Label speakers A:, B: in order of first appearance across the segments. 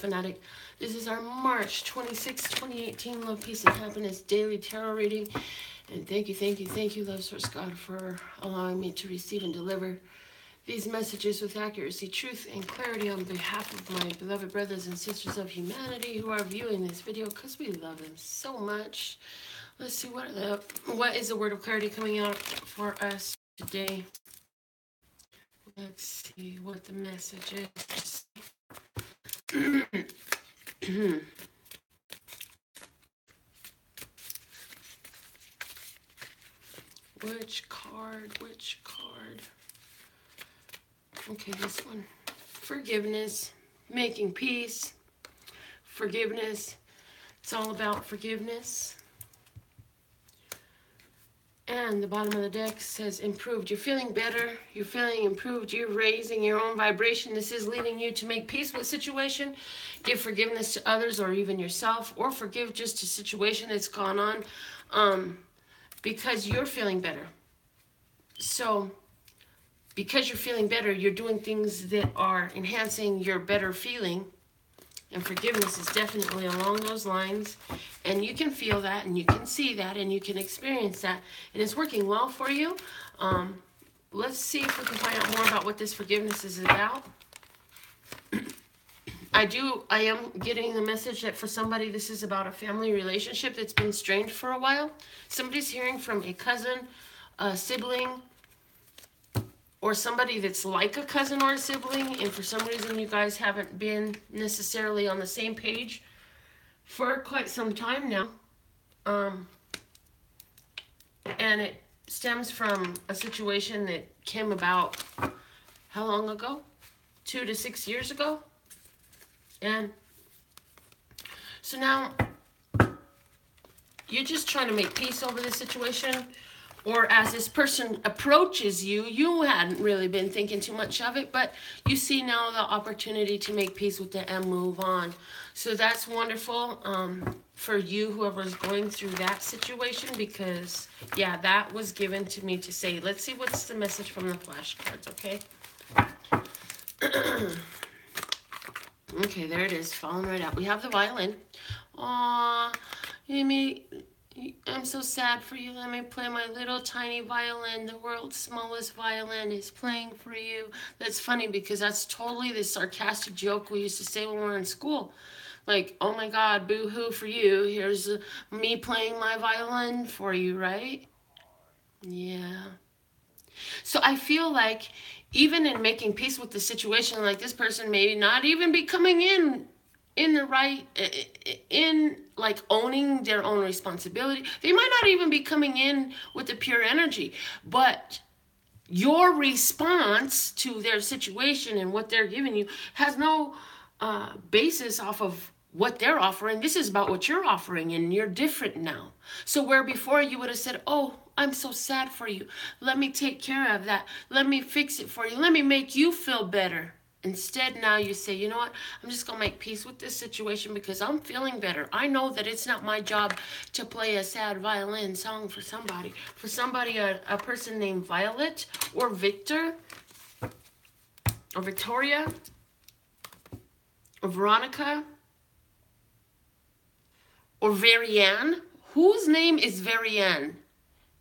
A: NailFanatic. This is our March 26, 2018 Love, Peace, and Happiness Daily Tarot Reading. And thank you, Love Source God, for allowing me to receive and deliver these messages with accuracy, truth, and clarity on behalf of my beloved brothers and sisters of humanity who are viewing this video because we love them so much. Let's see what is the word of clarity coming out for us today. Let's see what the message is. Which card? Okay, this one. Forgiveness, making peace, forgiveness. It's all about forgiveness. And the bottom of the deck says improved. You're feeling better. You're feeling improved. You're raising your own vibration. This is leading you to make peace with situation. Give forgiveness to others or even yourself. Or forgive just a situation that's gone on because you're feeling better. So because you're feeling better, you're doing things that are enhancing your better feeling. And forgiveness is definitely along those lines. And you can feel that, and you can see that, and you can experience that. And it's working well for you. Let's see if we can find out more about what this forgiveness is about. I am getting the message that for somebody, this is about a family relationship that's been strained for a while. Somebody's hearing from a cousin, a sibling, or somebody that's like a cousin or a sibling, and for some reason you guys haven't been necessarily on the same page for quite some time now. And it stems from a situation that came about, how long ago? 2 to 6 years ago? And so now you're just trying to make peace over the situation. Or as this person approaches you, you hadn't really been thinking too much of it, but you see now the opportunity to make peace with it and move on. So that's wonderful for you, whoever's going through that situation, because, yeah, that was given to me to say. Let's see what's the message from the flashcards, okay? Okay, there it is, falling right out. We have the violin. Aww, Amy, I'm so sad for you. Let me play my little tiny violin. The world's smallest violin is playing for you. That's funny because that's totally the sarcastic joke we used to say when we were in school. Like, oh my God, boo-hoo for you. Here's me playing my violin for you, right? Yeah. So I feel like even in making peace with the situation, like this person may not even be coming in the right, in like owning their own responsibility. They might not even be coming in with the pure energy, but your response to their situation and what they're giving you has no basis off of what they're offering. This is about what you're offering, and you're different now. So where before you would have said, oh, I'm so sad for you. Let me take care of that. Let me fix it for you. Let me make you feel better. Instead, now you say, you know what, I'm just going to make peace with this situation because I'm feeling better. I know that it's not my job to play a sad violin song for somebody. For somebody, a person named Violet or Victor or Victoria or Veronica or Varian. Whose name is Varian?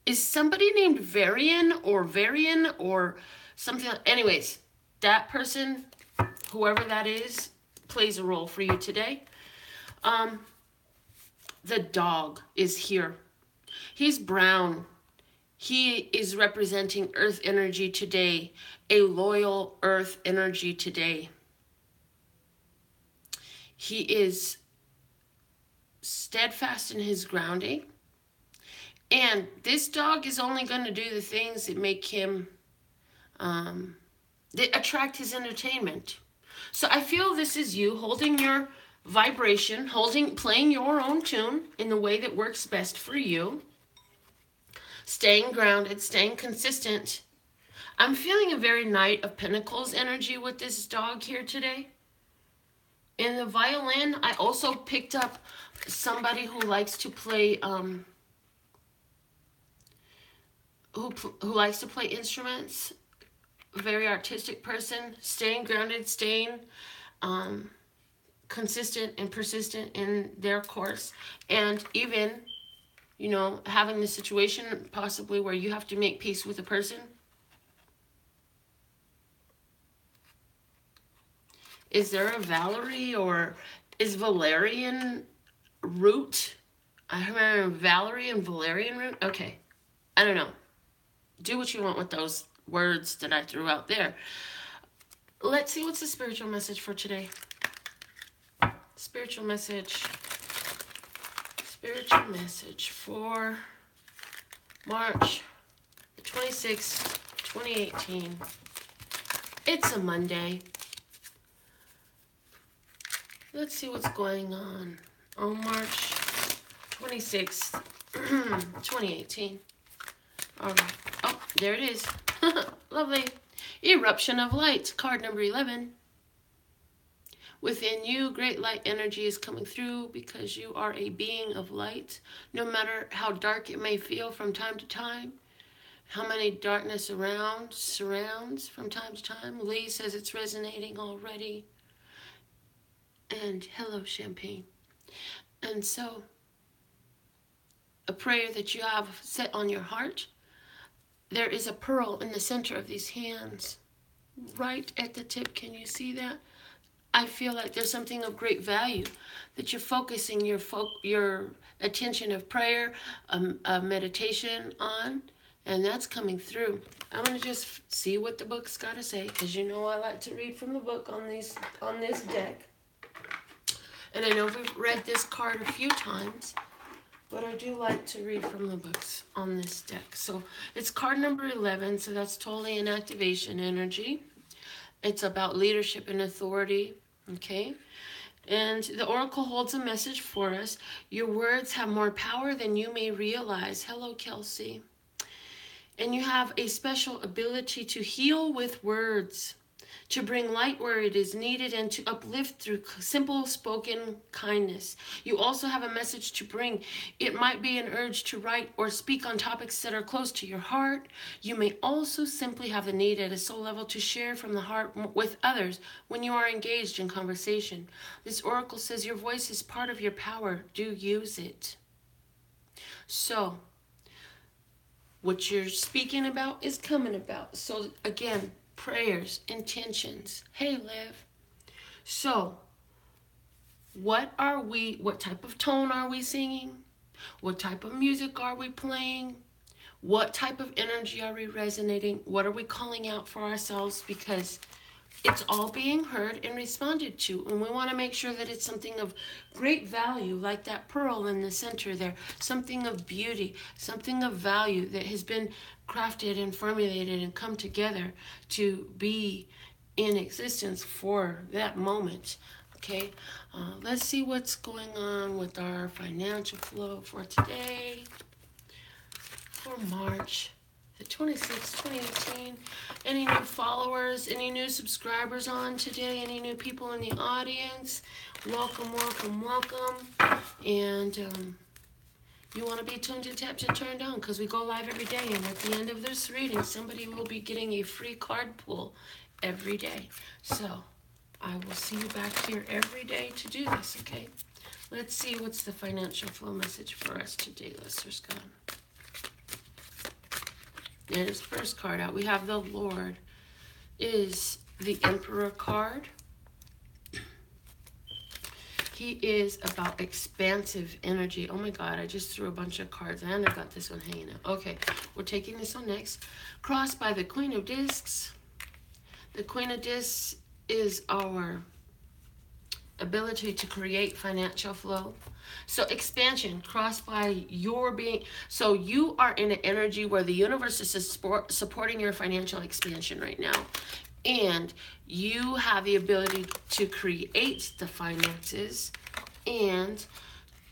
A: Is somebody named Varian or something? Anyways, that person, whoever that is, plays a role for you today. The dog is here. He's brown. He is representing earth energy today, a loyal earth energy today. He is steadfast in his grounding. And this dog is only going to do the things that make him, that attract his entertainment. So I feel this is you holding your vibration, playing your own tune in the way that works best for you. Staying grounded, staying consistent. I'm feeling a very Knight of Pentacles energy with this dog here today. In the violin, I also picked up somebody who likes to play, who likes to play instruments. A very artistic person, staying grounded, staying consistent and persistent in their course, and even, you know, having the situation possibly where you have to make peace with a person. Is there a Valerie, or is Valerian root? I remember Valerie and Valerian root. Okay, I don't know. Do what you want with those words that I threw out there. Let's see what's the spiritual message for today. Spiritual message. Spiritual message for March 26th, 2018. It's a Monday. Let's see what's going on March 26th, 2018. All right. Oh, there it is. Lovely. Eruption of light, card number 11. Within you, great light energy is coming through because you are a being of light. No matter how dark it may feel from time to time, how many darkness surrounds from time to time. Lee says it's resonating already. And hello, Champagne. And so, a prayer that you have set on your heart. There is a pearl in the center of these hands, right at the tip. Can you see that? I feel like there's something of great value that you're focusing your attention of prayer, meditation on, and that's coming through. I'm going to just see what the book's got to say, because you know I like to read from the book on this deck. And I know we've read this card a few times, but I do like to read from the books on this deck. So it's card number 11, so that's totally an activation energy. It's about leadership and authority, okay? And the oracle holds a message for us. Your words have more power than you may realize. Hello, Kelsey. And you have a special ability to heal with words, to bring light where it is needed, and to uplift through simple spoken kindness. You also have a message to bring. It might be an urge to write or speak on topics that are close to your heart. You may also simply have the need at a soul level to share from the heart with others when you are engaged in conversation. This oracle says your voice is part of your power. Do use it. So, what you're speaking about is coming about. So, again, prayers, intentions. Hey, Liv. So, what type of tone are we singing? What type of music are we playing? What type of energy are we resonating? What are we calling out for ourselves? Because it's all being heard and responded to. And we want to make sure that it's something of great value, like that pearl in the center there. Something of beauty, something of value that has been crafted and formulated and come together to be in existence for that moment. Okay, let's see what's going on with our financial flow for today, for March the 26th, 2018. Any new followers, any new subscribers on today, any new people in the audience? Welcome, welcome, welcome. And you want to be tuned and tapped and turned on, because we go live every day, and at the end of this reading, somebody will be getting a free card pull every day. So I will see you back here every day to do this, okay? Let's see what's the financial flow message for us today, listeners. God. There's the first card out. We have the Lord. Is the Emperor card. He is about expansive energy. Oh my God, I just threw a bunch of cards and I got this one hanging out. Okay, we're taking this one next. Crossed by the Queen of Discs. The Queen of Discs is our ability to create financial flow. So expansion, crossed by your being. So you are in an energy where the universe is supporting your financial expansion right now. And you have the ability to create the finances. And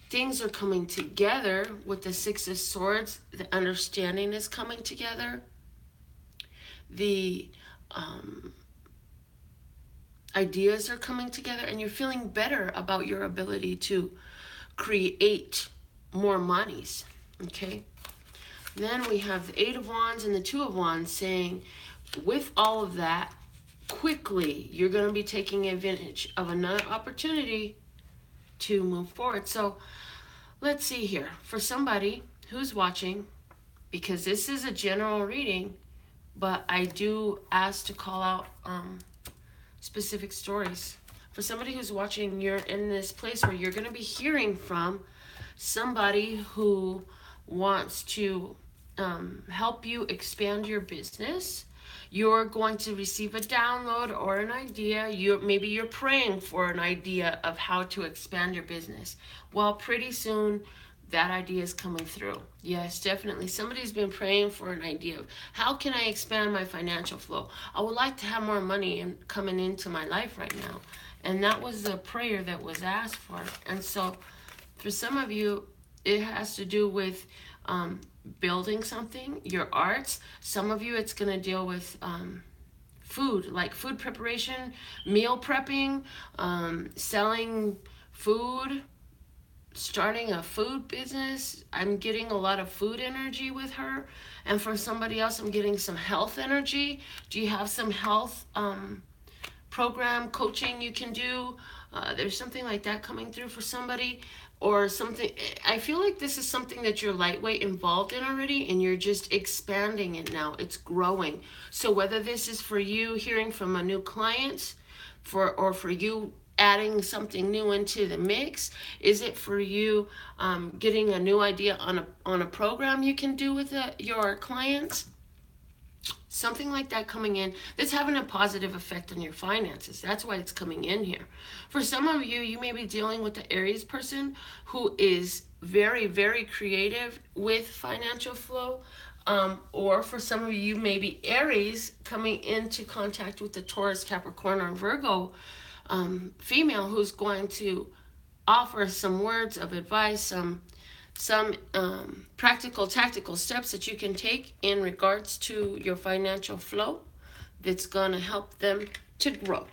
A: things are coming together with the Six of Swords. The understanding is coming together. The ideas are coming together, and you're feeling better about your ability to create more monies, okay? Then we have the Eight of Wands and the Two of Wands saying, with all of that, quickly you're going to be taking advantage of another opportunity to move forward. So let's see here. For somebody who's watching, because this is a general reading, but I do ask to call out specific stories. For somebody who's watching, you're in this place where you're going to be hearing from somebody who wants to help you expand your business. You're going to receive a download or an idea. Maybe you're praying for an idea of how to expand your business. Well, pretty soon that idea is coming through. Yes, definitely. Somebody's been praying for an idea of how can I expand my financial flow? I would like to have more money coming into my life right now. And that was the prayer that was asked for. And so for some of you, it has to do with building something, your arts. Some of you, it's going to deal with food, like food preparation, meal prepping, selling food, starting a food business. I'm getting a lot of food energy with her. And for somebody else, I'm getting some health energy. Do you have some health program coaching you can do? There's something like that coming through for somebody. Or something, I feel like this is something that you're lightweight involved in already, and you're just expanding it now. It's growing. So whether this is for you hearing from a new client, or for you adding something new into the mix, is it for you getting a new idea on a program you can do with your clients? Something like that coming in that's having a positive effect on your finances. That's why it's coming in here. For some of you, you may be dealing with the Aries person who is very, very creative with financial flow. Or for some of you, maybe Aries coming into contact with the Taurus, Capricorn, or Virgo female who's going to offer some words of advice, some practical, tactical steps that you can take in regards to your financial flow that's going to help them to grow.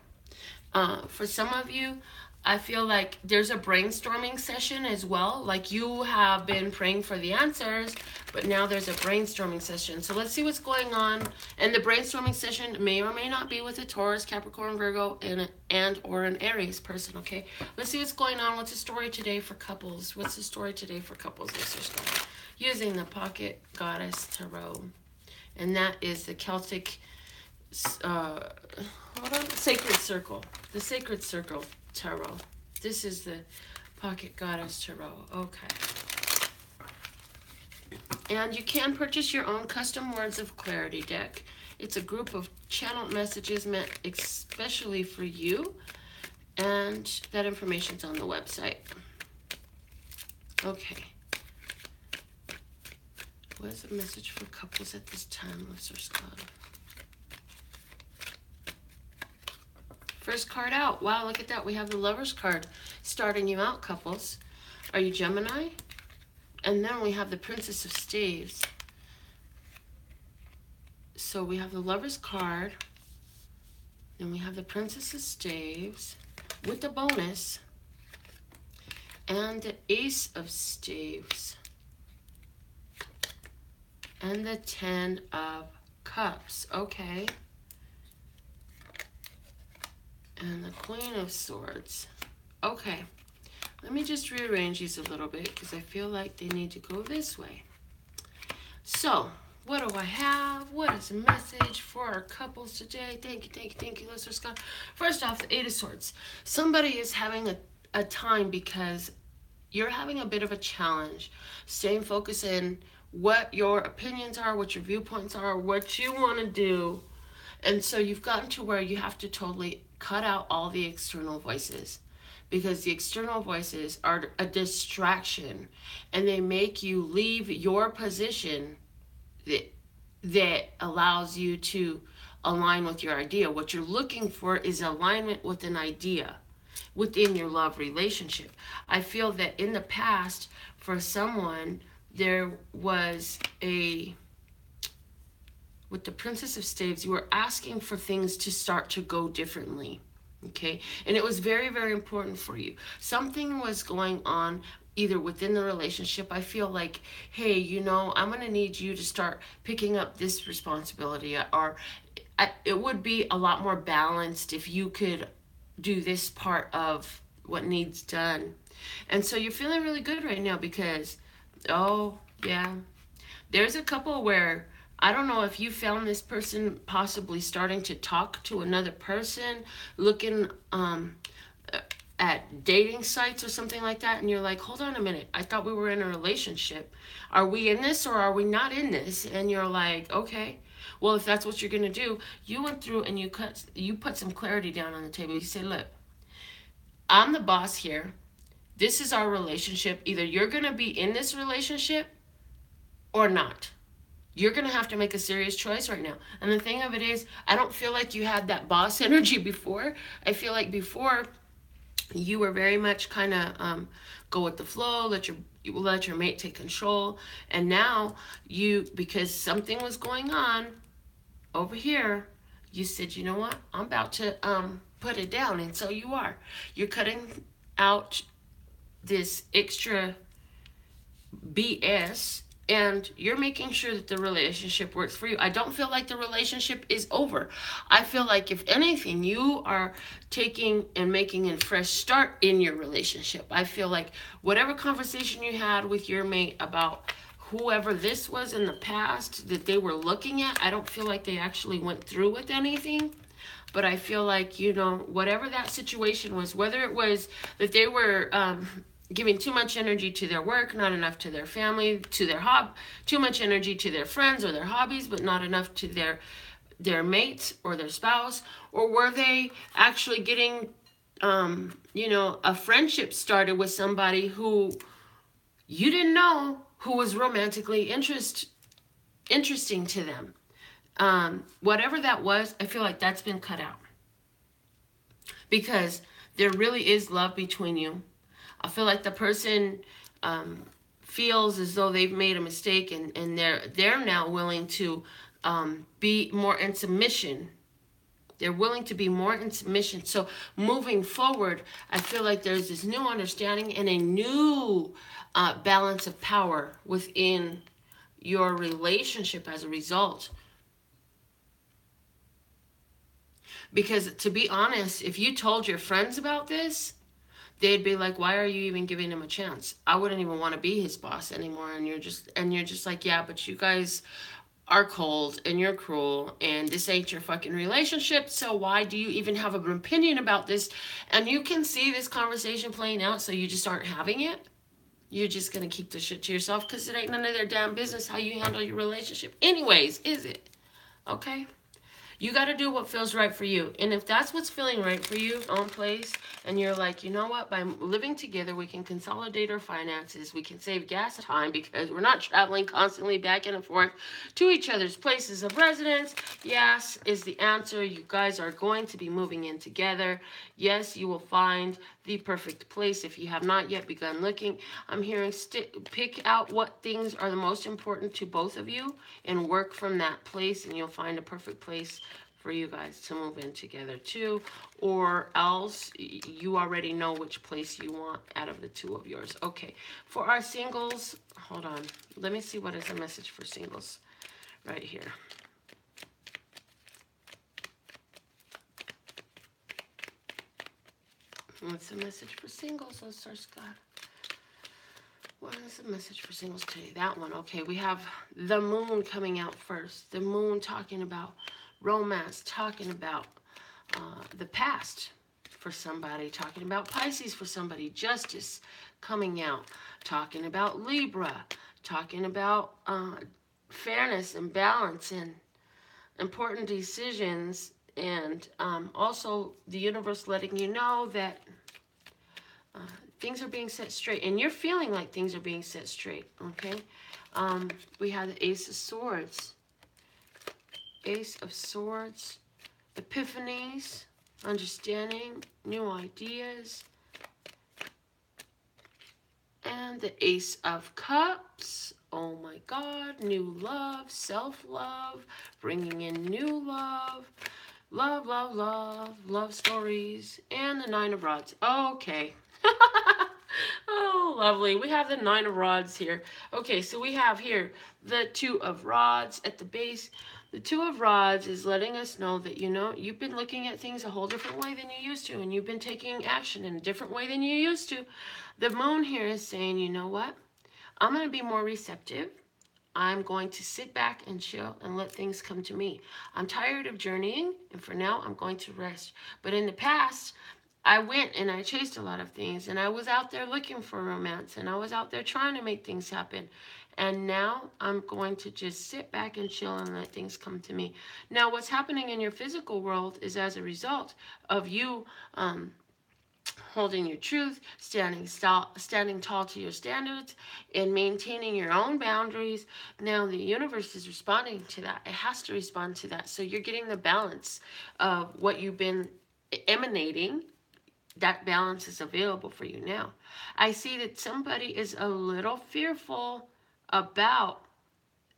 A: For some of you, I feel like there's a brainstorming session as well. Like you have been praying for the answers, but now there's a brainstorming session. So let's see what's going on. And the brainstorming session may or may not be with a Taurus, Capricorn, Virgo, and or an Aries person, okay? Let's see what's going on. What's the story today for couples? What's the story today for couples? Using the Pocket Goddess Tarot. And that is the Celtic Sacred Circle. The Sacred Circle Tarot. This is the Pocket Goddess Tarot. Okay. And you can purchase your own custom Words of Clarity deck. It's a group of channeled messages meant especially for you. And that information's on the website. Okay. What is the message for couples at this time, Mr. Scott? First card out. Wow, look at that. We have the Lover's card starting you out, couples. Are you Gemini? And then we have the Princess of Staves. So we have the Lover's card. Then we have the Princess of Staves with the bonus. And the Ace of Staves. And the Ten of Cups. Okay. And the Queen of Swords. Okay. Let me just rearrange these a little bit because I feel like they need to go this way. So, what do I have? What is the message for our couples today? Thank you, Mr. Scott. First off, the Eight of Swords. Somebody is having a time because you're having a bit of a challenge. Staying focused in what your opinions are, what your viewpoints are, what you want to do. And so you've gotten to where you have to totally cut out all the external voices, because the external voices are a distraction and they make you leave your position that allows you to align with your idea. What you're looking for is alignment with an idea within your love relationship. I feel that in the past, for someone, there was with the Princess of Staves, you were asking for things to start to go differently, okay? And it was very, very important for you. Something was going on either within the relationship. I feel like, hey, I'm going to need you to start picking up this responsibility, or it would be a lot more balanced if you could do this part of what needs done. And so you're feeling really good right now because, oh, yeah, there's a couple where I don't know if you found this person possibly starting to talk to another person, looking at dating sites or something like that, and you're like, hold on a minute, I thought we were in a relationship. Are we in this or are we not in this? And you're like, okay, well, if that's what you're gonna do, you went through and you put some clarity down on the table. You say, look, I'm the boss here. This is our relationship. Either you're gonna be in this relationship or not. You're going to have to make a serious choice right now. And the thing of it is, I don't feel like you had that boss energy before. I feel like before you were very much kind of go with the flow, let your mate take control. And now because something was going on over here, you said, you know what, I'm about to put it down. And so you are. You're cutting out this extra BS, and you're making sure that the relationship works for you. I don't feel like the relationship is over. I feel like, if anything, you are taking and making a fresh start in your relationship. I feel like whatever conversation you had with your mate about whoever this was in the past that they were looking at, I don't feel like they actually went through with anything. But I feel like, whatever that situation was, whether it was that they were giving too much energy to their work, not enough to their family, to their too much energy to their friends or their hobbies, but not enough to their mates or their spouse, or were they actually getting, a friendship started with somebody who you didn't know who was romantically interesting to them. Whatever that was, I feel like that's been cut out, because there really is love between you. I feel like the person feels as though they've made a mistake, and they're now willing to be more in submission. They're willing to be more in submission. So moving forward, I feel like there's this new understanding and a new balance of power within your relationship as a result. Because, to be honest, if you told your friends about this, they'd be like, why are you even giving him a chance? I wouldn't even want to be his boss anymore. And you're just like, yeah, but you guys are cold and you're cruel and this ain't your fucking relationship. So why do you even have an opinion about this? And you can see this conversation playing out, so you just aren't having it. You're just going to keep the shit to yourself because it ain't none of their damn business how you handle your relationship anyways, is it? Okay? You got to do what feels right for you. And if that's what's feeling right for you, own place, and you're like, you know what, by living together, we can consolidate our finances. We can save gas time because we're not traveling constantly back and forth to each other's places of residence. Yes is the answer. You guys are going to be moving in together. Yes, you will find the perfect place if you have not yet begun looking. I'm hearing pick out what things are the most important to both of you and work from that place, and you'll find a perfect place for you guys to move in together too. Or else you already know which place you want out of the two of yours. Okay, for our singles, hold on. Let me see what is a message for singles right here. What's the message for singles, oh Star Scott? What is the message for singles today? That one. Okay, we have the moon coming out first. The moon talking about romance, talking about the past for somebody, talking about Pisces for somebody, justice coming out, talking about Libra, talking about fairness and balance and important decisions, and also the universe letting you know that things are being set straight, and you're feeling like things are being set straight, okay? We have the Ace of Swords. Ace of Swords, epiphanies, understanding, new ideas, and the Ace of Cups. Oh my God, new love, self-love, bringing in new love, love, love, love, love stories, and the Nine of Rods. Okay. Oh, lovely. We have the Nine of Rods here. Okay, so we have here the Two of Rods at the base. The Two of Rods is letting us know that, you know, you've been looking at things a whole different way than you used to, and you've been taking action in a different way than you used to. The Moon here is saying, you know what? I'm going to be more receptive. I'm going to sit back and chill and let things come to me. I'm tired of journeying, and for now, I'm going to rest. But in the past, I went and I chased a lot of things, and I was out there looking for romance, and I was out there trying to make things happen. And now I'm going to just sit back and chill and let things come to me. Now, what's happening in your physical world is as a result of you holding your truth, standing tall to your standards, and maintaining your own boundaries. Now the universe is responding to that. It has to respond to that. So you're getting the balance of what you've been emanating. That balance is available for you now. I see that somebody is a little fearful about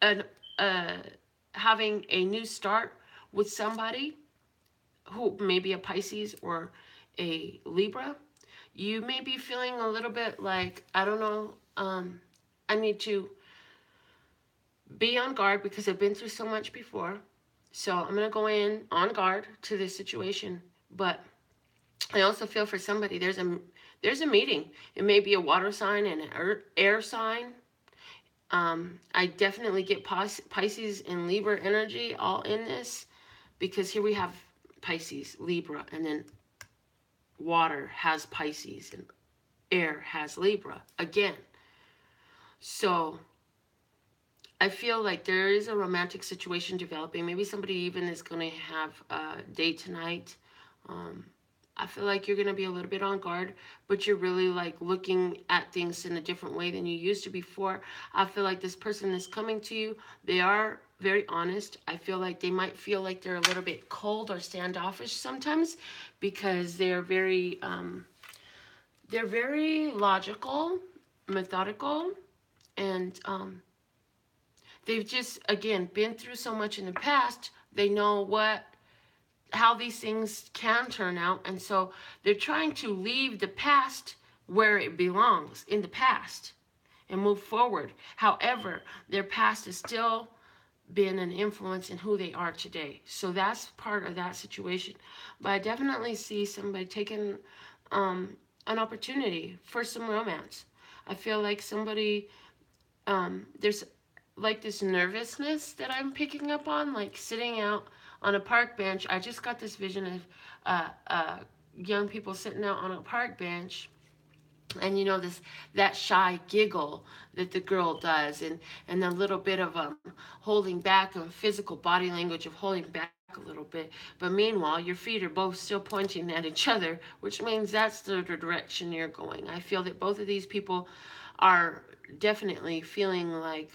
A: an, uh, having a new start with somebody who may be a Pisces or a Libra. You may be feeling a little bit like, I don't know, I need to be on guard because I've been through so much before. So I'm going to go in on guard to this situation. But I also feel for somebody, there's a meeting. It may be a water sign and an air sign. I definitely get Pisces and Libra energy all in this, because here we have Pisces, Libra, and then water has Pisces and air has Libra again. So I feel like there is a romantic situation developing. Maybe somebody even is going to have a date tonight. I feel like you're going to be a little bit on guard, but you're really like looking at things in a different way than you used to before. I feel like this person is coming to you. They are very honest. I feel like they might feel like they're a little bit cold or standoffish sometimes, because they're very logical, methodical, and they've just, again, been through so much in the past. They know how these things can turn out, and so they're trying to leave the past where it belongs, in the past, and move forward. However, their past has still been an influence in who they are today. So that's part of that situation. But I definitely see somebody taking an opportunity for some romance. I feel like somebody, there's like this nervousness that I'm picking up on, like sitting out on a park bench. I just got this vision of young people sitting out on a park bench, and you know, that shy giggle that the girl does, and a little bit of holding back, of physical body language of holding back a little bit. But meanwhile, your feet are both still pointing at each other, which means that's the direction you're going. I feel that both of these people are definitely feeling like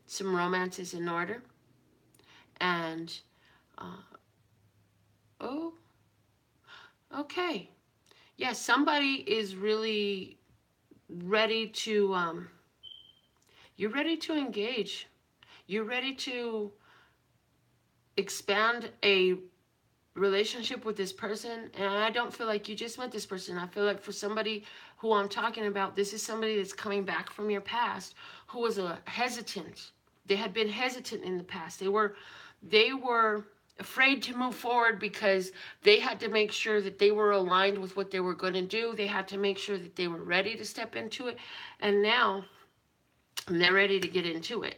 A: some romance is in order. And oh, okay. Yeah, somebody is really ready to you're ready to engage. You're ready to expand a relationship with this person. And I don't feel like you just met this person. I feel like for somebody who I'm talking about, this is somebody that's coming back from your past, who was a hesitant. They had been hesitant in the past. They were afraid to move forward because they had to make sure that they were aligned with what they were going to do. They had to make sure that they were ready to step into it. And now they're ready to get into it.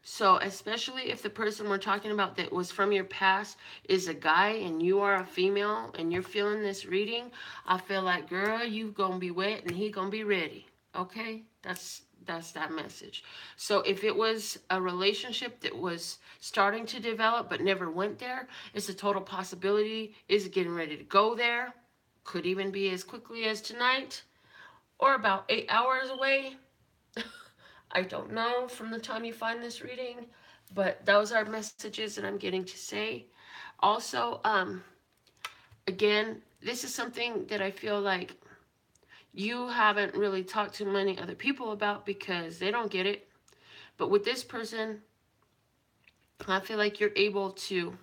A: So especially if the person we're talking about that was from your past is a guy and you are a female and you're feeling this reading, I feel like, girl, you gonna be wet and he gonna be ready. Okay? That's that message. So if it was a relationship that was starting to develop but never went there, it's a total possibility. Is it getting ready to go there? Could even be as quickly as tonight or about 8 hours away. I don't know from the time you find this reading, but those are messages that I'm getting to say. Also, again, this is something that I feel like you haven't really talked to many other people about because they don't get it. But with this person, I feel like you're able to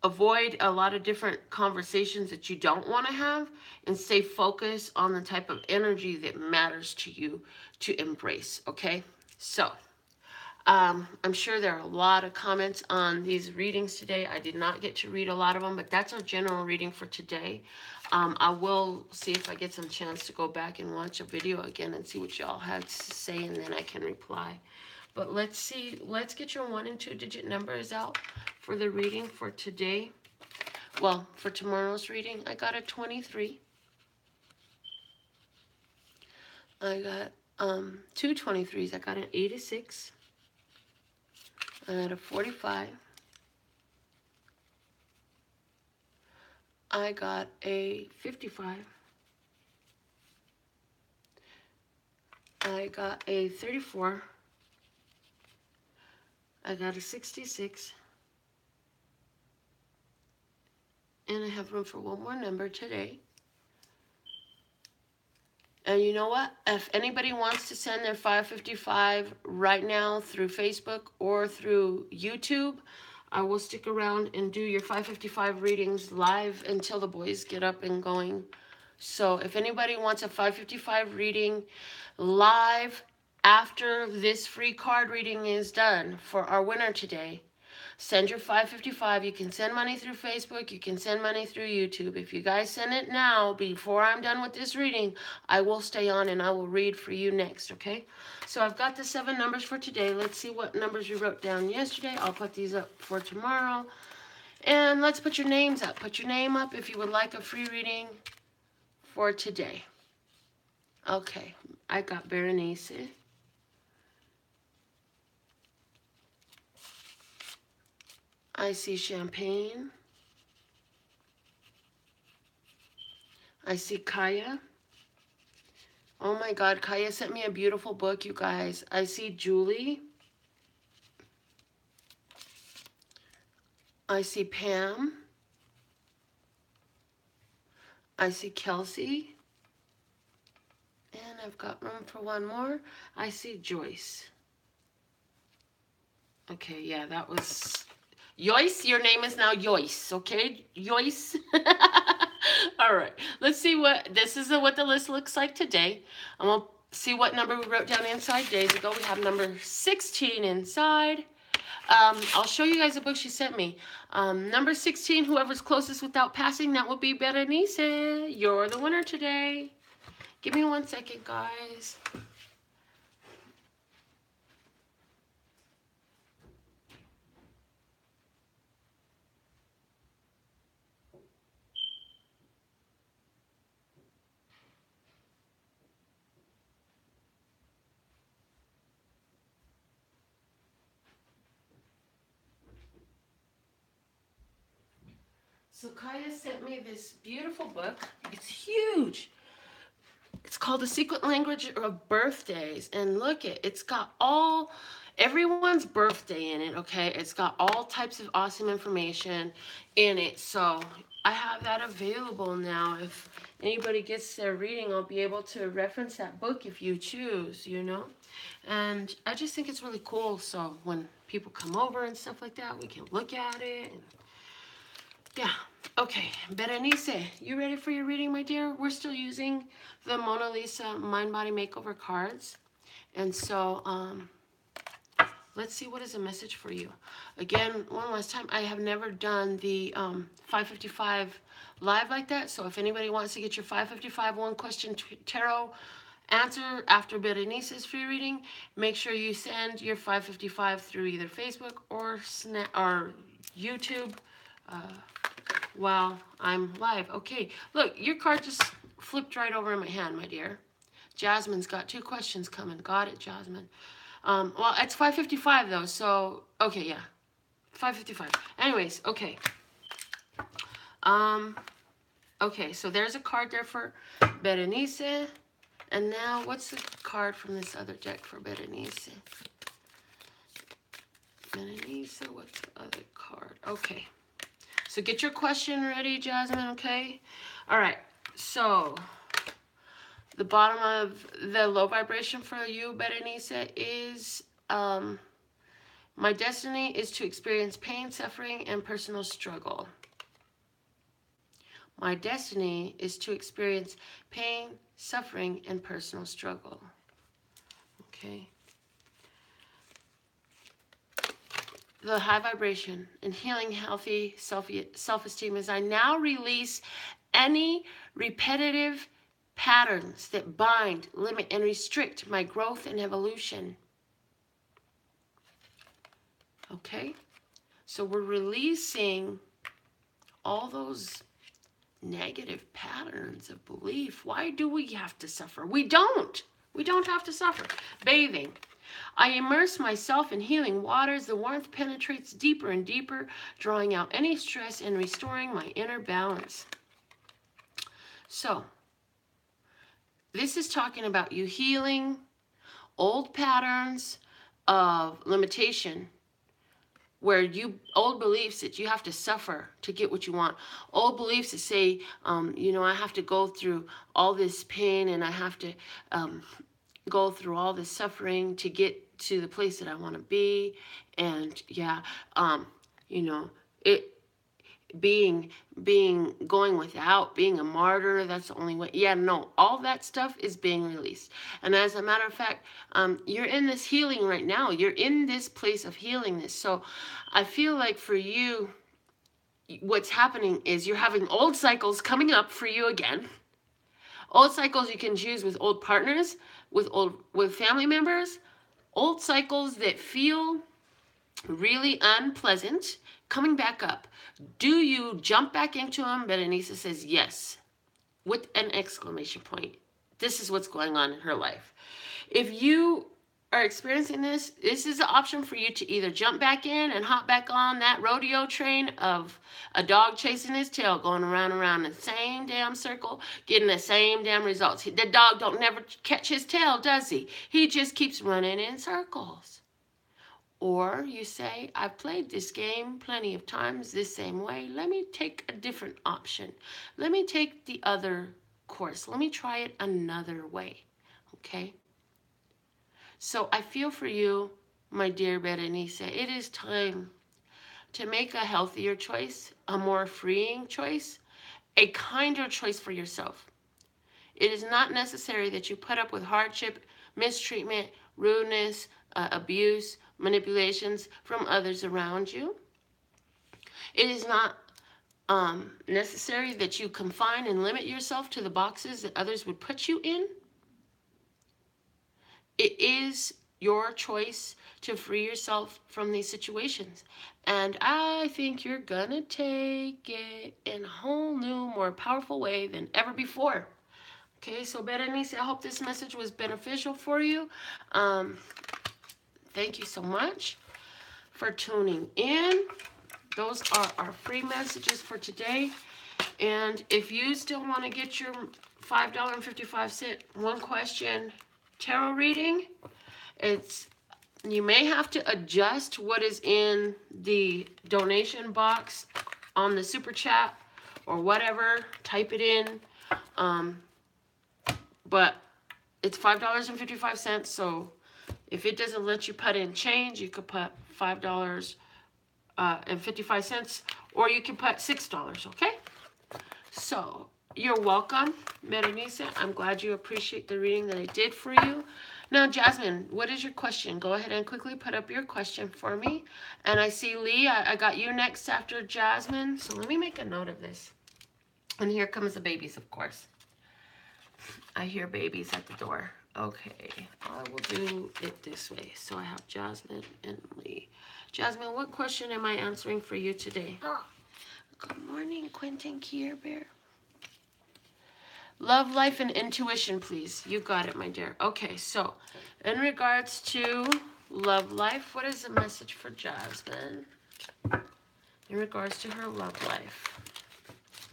A: avoid a lot of different conversations that you don't want to have, and stay focused on the type of energy that matters to you to embrace, okay? So, I'm sure there are a lot of comments on these readings today. I did not get to read a lot of them, but that's our general reading for today. I will see if I get some chance to go back and watch a video again and see what y'all had to say, and then I can reply. But let's see, let's get your 1 and 2 digit numbers out for the reading for today. Well, for tomorrow's reading, I got a 23. I got 2 23s. I got an 86. I got a 45. I got a 55. I got a 34. I got a 66. And I have room for one more number today. And you know what? If anybody wants to send their 555 right now through Facebook or through YouTube, I will stick around and do your 555 readings live until the boys get up and going. So if anybody wants a 555 reading live after this free card reading is done for our winner today, send your 555. You can send money through Facebook. You can send money through YouTube. If you guys send it now, before I'm done with this reading, I will stay on and I will read for you next, okay? So I've got the 7 numbers for today. Let's see what numbers you wrote down yesterday. I'll put these up for tomorrow. And let's put your names up. Put your name up if you would like a free reading for today. Okay, I got Berenice. I see Champagne. I see Kaya. Oh my God, Kaya sent me a beautiful book, you guys. I see Julie. I see Pam. I see Kelsey. And I've got room for one more. I see Joyce. Okay, yeah, that was... Joyce, your name is now Joyce, okay? Joyce. All right, let's see what... This is what the list looks like today. I'm going to see what number we wrote down inside days ago. We have number 16 inside. I'll show you guys a book she sent me. Number 16, whoever's closest without passing, that will be Berenice. You're the winner today. Give me 1 second, guys. So Kaya sent me this beautiful book. It's huge. It's called The Secret Language of Birthdays. And look, it's got everyone's birthday in it, okay? It's got all types of awesome information in it. So I have that available now. If anybody gets their reading, I'll be able to reference that book if you choose, you know? And I just think it's really cool. So when people come over and stuff like that, we can look at it. And yeah. Okay, Berenice, you ready for your reading, my dear? We're still using the Mona Lisa Mind Body Makeover cards. And so, let's see what is a message for you. Again, one last time, I have never done the 555 live like that. So if anybody wants to get your 555 one-question tarot answer after Berenice's free reading, make sure you send your 555 through either Facebook or YouTube. While I'm live. Okay, look, your card just flipped right over in my hand, my dear. Jasmine's got 2 questions coming. Got it, Jasmine. Well, it's 5:55 though, so okay, yeah, 5:55. Anyways, okay. Okay, so there's a card there for Berenice, and now what's the card from this other deck for Berenice? Berenice, what's the other card? Okay. So get your question ready, Jasmine, okay? All right, so the bottom of the low vibration for you, Berenice, is My destiny is to experience pain, suffering, and personal struggle. My destiny is to experience pain, suffering, and personal struggle. Okay. The high vibration and healing healthy self-esteem is I now release any repetitive patterns that bind, limit, and restrict my growth and evolution. Okay? So we're releasing all those negative patterns of belief. Why do we have to suffer? We don't. We don't have to suffer. Bathing. I immerse myself in healing waters. The warmth penetrates deeper and deeper, drawing out any stress and restoring my inner balance. So, this is talking about you healing old patterns of limitation, where you, old beliefs that you have to suffer to get what you want. Old beliefs that say, I have to go through all this pain and I have to go through all this suffering to get to the place that I want to be. And going without, being a martyr, that's the only way. Yeah, no, all that stuff is being released. And as a matter of fact, you're in this healing right now. You're in this place of healing this. So I feel like for you, what's happening is you're having old cycles coming up for you again. Old cycles you can choose with old partners, with family members. Old cycles that feel really unpleasant coming back up. Do you jump back into them? Berenice says yes, with an exclamation point. This is what's going on in her life. If you are experiencing this, this is an option for you to either jump back in and hop back on that rodeo train of a dog chasing his tail, going around and around in the same damn circle, getting the same damn results. The dog don't never catch his tail, does he? He just keeps running in circles. Or you say, I've played this game plenty of times this same way. Let me take a different option. Let me take the other course. Let me try it another way. Okay? So I feel for you, my dear Berenice. It is time to make a healthier choice, a more freeing choice, a kinder choice for yourself. It is not necessary that you put up with hardship, mistreatment, rudeness, abuse, manipulations from others around you. It is not necessary that you confine and limit yourself to the boxes that others would put you in. It is your choice to free yourself from these situations. And I think you're gonna take it in a whole new, more powerful way than ever before. Okay, so Berenice, I hope this message was beneficial for you. Thank you so much for tuning in. Those are our free messages for today. And if you still want to get your $5.55 one question tarot reading, you may have to adjust what is in the donation box on the super chat or whatever. Type it in. But it's $5.55, so if it doesn't let you put in change, you could put $5.55, or you can put $6, okay? So, you're welcome, Berenice. I'm glad you appreciate the reading that I did for you. Now, Jasmine, what is your question? Go ahead and quickly put up your question for me. And I see Lee, I got you next after Jasmine. So let me make a note of this. And here comes the babies, of course. I hear babies at the door. Okay, I will do it this way. So I have Jasmine and Lee. Jasmine, what question am I answering for you today? Good morning, Quentin Kier Bear. Love, life, and intuition, please. You got it, my dear. Okay, so in regards to love life, what is the message for Jasmine in regards to her love life?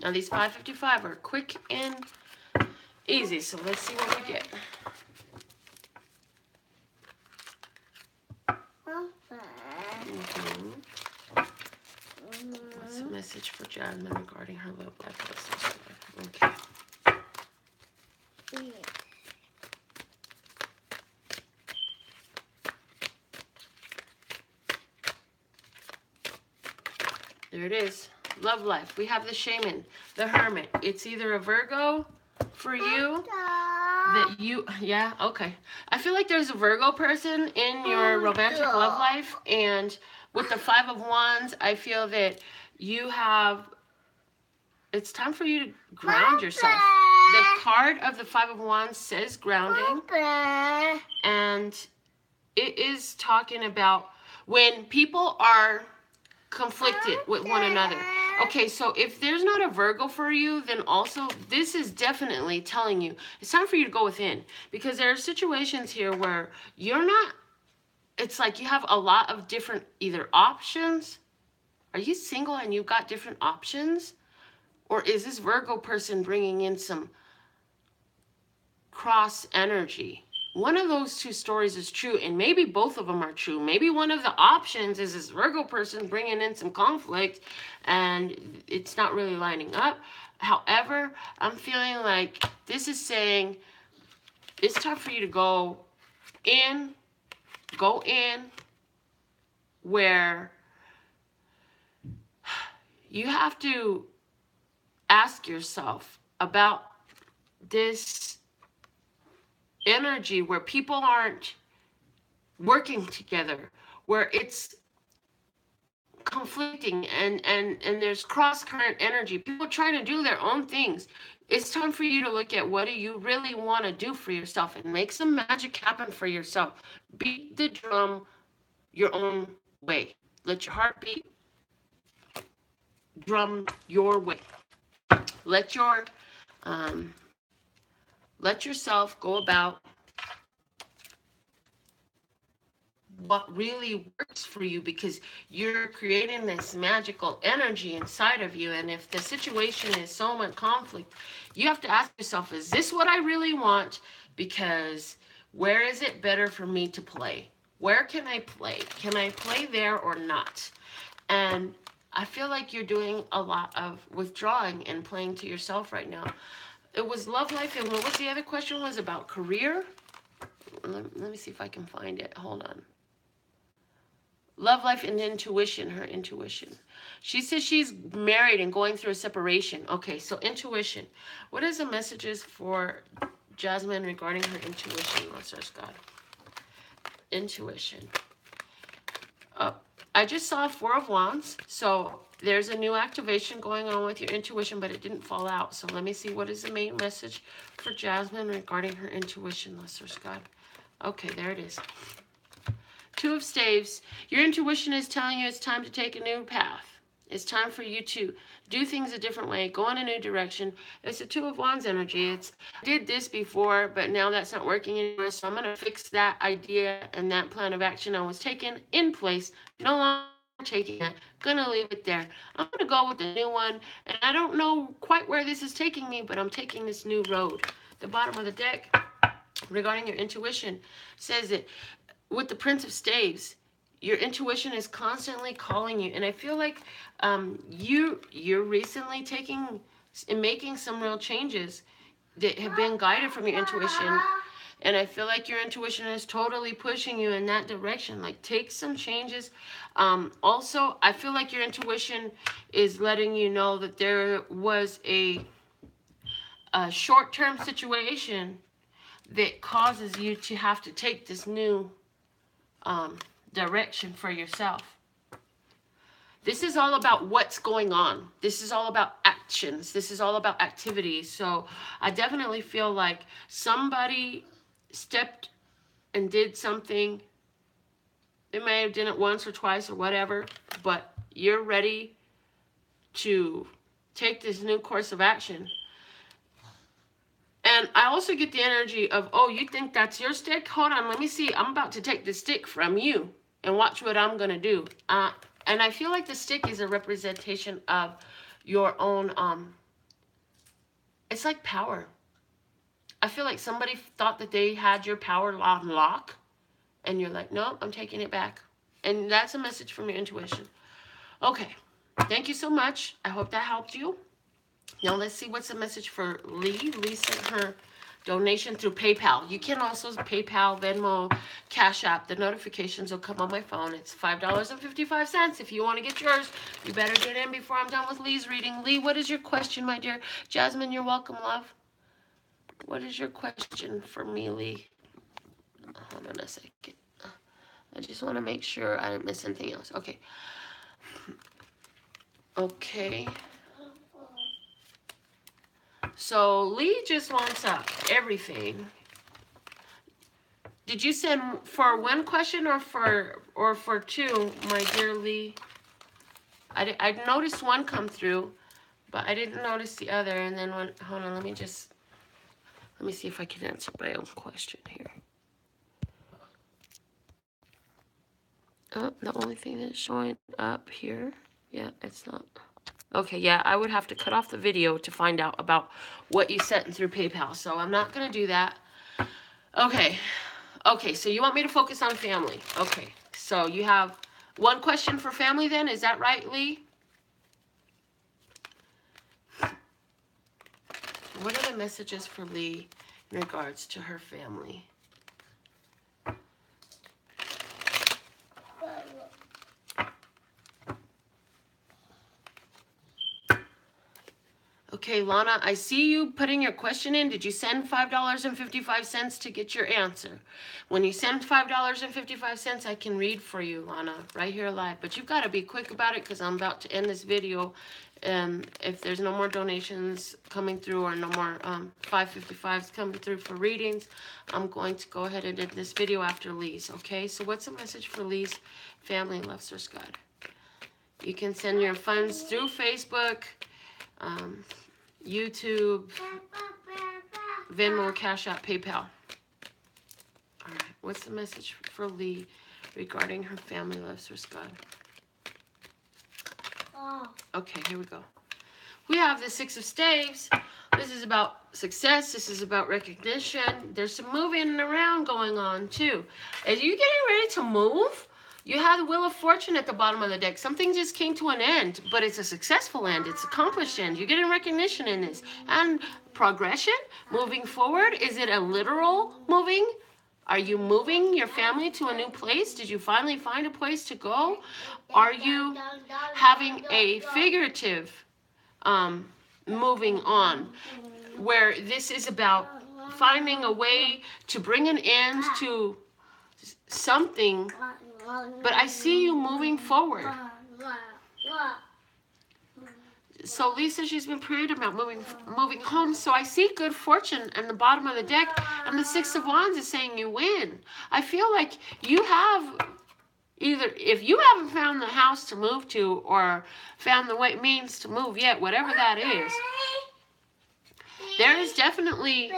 A: Now, these 555 are quick and easy, so let's see what we get. What's the message for Jasmine regarding her love life? Okay. There it is. Love life. We have the shaman, the hermit. It's either a Virgo for you that you, yeah, okay. I feel like there's a Virgo person in your romantic love life, and with the Five of Wands, I feel that you have, it's time for you to ground yourself. The card of the Five of Wands says grounding, and it is talking about when people are conflicted with one another. Okay, so if there's not a Virgo for you, then also this is definitely telling you it's time for you to go within, because there are situations here where you're not, it's like you have a lot of different either options. Are you single and you've got different options? Or is this Virgo person bringing in some cross energy? One of those two stories is true, and maybe both of them are true. Maybe one of the options is this Virgo person bringing in some conflict, and it's not really lining up. However, I'm feeling like this is saying it's time for you to go in where you have to ask yourself about this energy where people aren't working together, where it's conflicting and there's cross current energy, people trying to do their own things. It's time for you to look at what do you really want to do for yourself and make some magic happen for yourself. Beat the drum your own way. Let your heart beat drum your way. Let yourself go about what really works for you, because you're creating this magical energy inside of you. And if the situation is so much conflict, you have to ask yourself, is this what I really want? Because where is it better for me to play? Where can I play? Can I play there or not? And I feel like you're doing a lot of withdrawing and playing to yourself right now. It was love life, and what was the other question? Was about career? Let me see if I can find it. Hold on. Love life and intuition, her intuition. She says she's married and going through a separation. Okay, so intuition. What is the messages for Jasmine regarding her intuition? Let's search God. Intuition. I just saw Four of Wands. So there's a new activation going on with your intuition, but it didn't fall out. So let me see, what is the main message for Jasmine regarding her intuition? Let's search God. Okay, there it is. Two of Staves. Your intuition is telling you it's time to take a new path. It's time for you to do things a different way, go in a new direction. It's a Two of Wands energy. It's, I did this before, but now that's not working anymore, so I'm going to fix that idea and that plan of action I was taking in place. No longer taking it. Gonna leave it there. I'm going to go with the new one, and I don't know quite where this is taking me, but I'm taking this new road. The bottom of the deck, regarding your intuition, says that with the Prince of Staves, your intuition is constantly calling you. And I feel like you're recently taking and making some real changes that have been guided from your intuition. And I feel like your intuition is totally pushing you in that direction. Like, take some changes. Also, I feel like your intuition is letting you know that there was a short-term situation that causes you to have to take this new direction for yourself. This is all about what's going on. This is all about actions. This is all about activities. So I definitely feel like somebody stepped and did something. They may have done it once or twice or whatever, but you're ready to take this new course of action. And I also get the energy of, oh, you think that's your stick? Hold on, let me see. I'm about to take the stick from you and watch what I'm going to do. And I feel like the stick is a representation of your own, it's like power. I feel like somebody thought that they had your power on lock, and you're like, no, I'm taking it back. And that's a message from your intuition. Okay, thank you so much. I hope that helped you. Now let's see what's the message for Lee. Lee sent her donation through PayPal. You can also PayPal, Venmo, Cash App. The notifications will come on my phone. It's $5.55. If you want to get yours, you better get in before I'm done with Lee's reading. Lee, what is your question, my dear? Jasmine, you're welcome, love. What is your question for me, Lee? Hold on a second. I just want to make sure I didn't miss anything else. Okay. Okay. So Lee just wants everything. Did you send for one question or for two, my dear Lee? I noticed one come through, but I didn't notice the other. And then one, hold on, let me see if I can answer my own question here. Oh, the only thing that's showing up here, yeah, it's not. Okay, yeah, I would have to cut off the video to find out about what you sent through PayPal, so I'm not going to do that. Okay, so you want me to focus on family. Okay, so you have one question for family then, is that right, Lee? What are the messages for Lee in regards to her family? Okay, Lana, I see you putting your question in. Did you send $5.55 to get your answer? When you send $5.55, I can read for you, Lana, right here live. But you've got to be quick about it because I'm about to end this video. If there's no more donations coming through or no more 555s coming through for readings, I'm going to go ahead and end this video after Lee's, okay? So what's the message for Lee's family loves Source God? You can send your funds through Facebook, YouTube, Venmo, Cash App, PayPal. All right, what's the message for Lee regarding her family loves Source God? Okay, here we go. We have the Six of Staves. This is about success. This is about recognition. There's some moving around going on too. As you getting ready to move, you have the Wheel of Fortune at the bottom of the deck. Something just came to an end, but it's a successful end. It's accomplished end. You're getting recognition in this. And progression, moving forward. Is it a literal moving? Are you moving your family to a new place? Did you finally find a place to go? Are you having a figurative moving on, where this is about finding a way to bring an end to something, but I see you moving forward. So Lisa, she's been praying about moving home. So I see good fortune in the bottom of the deck, and the Six of Wands is saying you win. I feel like you have either, if you haven't found the house to move to or found the way means to move yet, whatever that is, there is definitely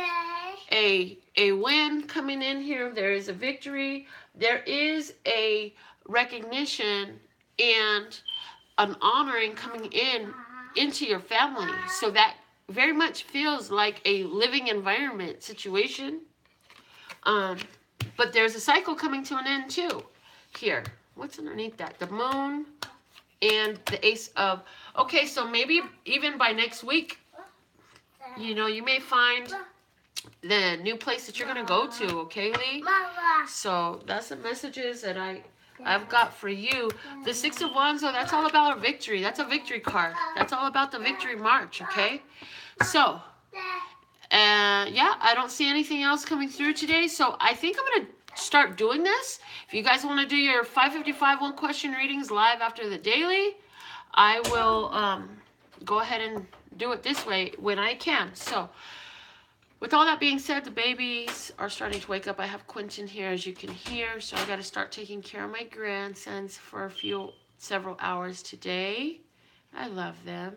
A: a win coming in here. There is a victory. There is a recognition and an honoring coming into your family. So that very much feels like a living environment situation. But there's a cycle coming to an end too. Here, what's underneath that? The moon and the ace of, okay, so maybe even by next week, you know, you may find the new place that you're going to go to, okay, Lee? So that's the messages that I've got for you. The Six of Wands, though, that's all about a victory. That's a victory card. That's all about the victory march, okay? So, yeah, I don't see anything else coming through today. So I think I'm going to start doing this. If you guys want to do your 555 one question readings live after the daily, I will go ahead and do it this way when I can. So with all that being said, the babies are starting to wake up. I have Quentin here, as you can hear, so I got to start taking care of my grandsons for several hours today. I love them.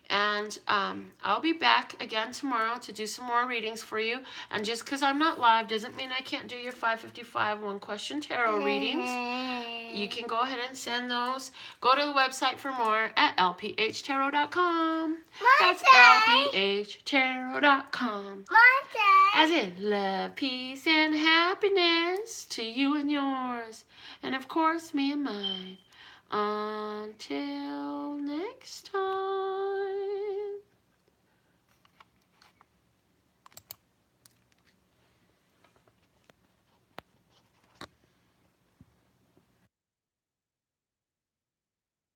A: And I'll be back again tomorrow to do some more readings for you. And just because I'm not live doesn't mean I can't do your 555 one question tarot readings. You can go ahead and send those. Go to the website for more at LPHtarot.com. That's LPHtarot.com. As in love, peace, and happiness to you and yours. And of course, me and mine. Until